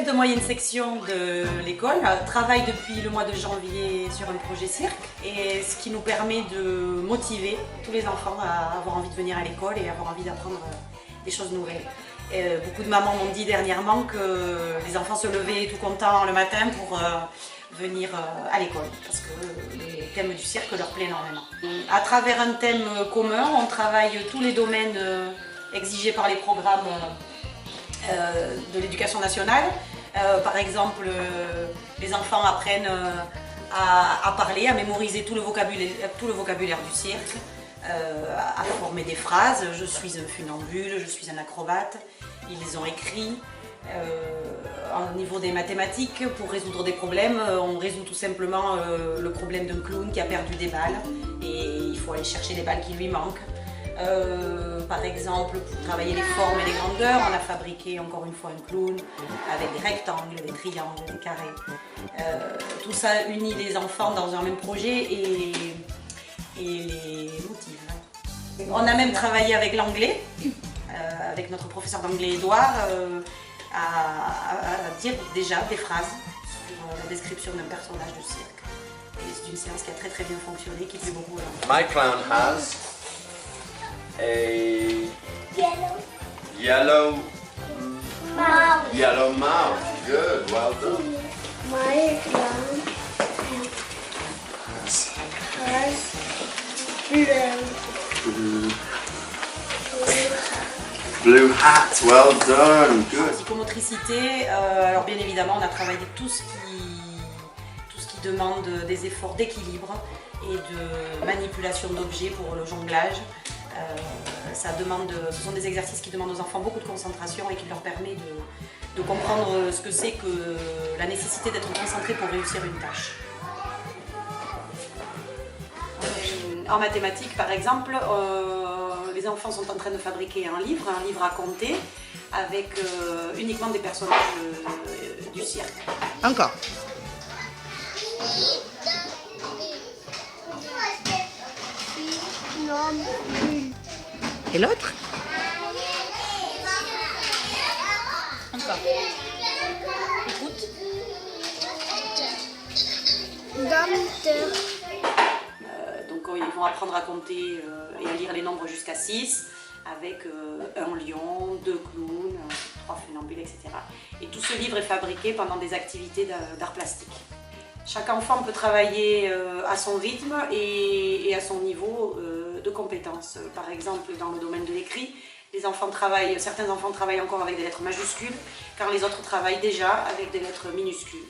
de moyenne section de l'école travaille depuis le mois de janvier sur un projet cirque, et ce qui nous permet de motiver tous les enfants à avoir envie de venir à l'école et avoir envie d'apprendre des choses nouvelles. Beaucoup de mamans m'ont dit dernièrement que les enfants se levaient tout contents le matin pour venir à l'école, parce que le thème du cirque leur plaît énormément. À travers un thème commun, on travaille tous les domaines exigés par les programmes de l'éducation nationale. Par exemple, les enfants apprennent à parler, à mémoriser tout le vocabulaire du cirque, à former des phrases. Je suis un funambule, je suis un acrobate. Ils ont écrit. Au niveau des mathématiques, pour résoudre des problèmes, on résout tout simplement le problème d'un clown qui a perdu des balles et il faut aller chercher les balles qui lui manquent. Par exemple, pour travailler les formes et les grandeurs, on a fabriqué encore une fois un clown avec des rectangles, des triangles, des carrés. Tout ça unit les enfants dans un même projet et les motive. On a même travaillé avec l'anglais, avec notre professeur d'anglais Édouard, à dire déjà des phrases sur la description d'un personnage de cirque. Et c'est une séance qui a très bien fonctionné, qui plaît beaucoup aux enfants. My clown has a yellow mouth. Good, well done. My clown has Blue hat, well done, good. Psychomotricité, alors bien évidemment on a travaillé tout ce qui demande des efforts d'équilibre et de manipulation d'objets pour le jonglage. Ce sont des exercices qui demandent aux enfants beaucoup de concentration et qui leur permet de comprendre ce que c'est que la nécessité d'être concentré pour réussir une tâche. En mathématiques par exemple, les enfants sont en train de fabriquer un livre à compter, avec uniquement des personnages du cirque. Encore. Et l'autre? Encore. Écoute. Donc ils vont apprendre à compter et à lire les nombres jusqu'à 6 avec un lion, 2 clowns, 3 funambules, etc. Et tout ce livre est fabriqué pendant des activités d'art plastique. Chaque enfant peut travailler à son rythme et à son niveau de compétences. Par exemple, dans le domaine de l'écrit, certains enfants travaillent encore avec des lettres majuscules, car les autres travaillent déjà avec des lettres minuscules.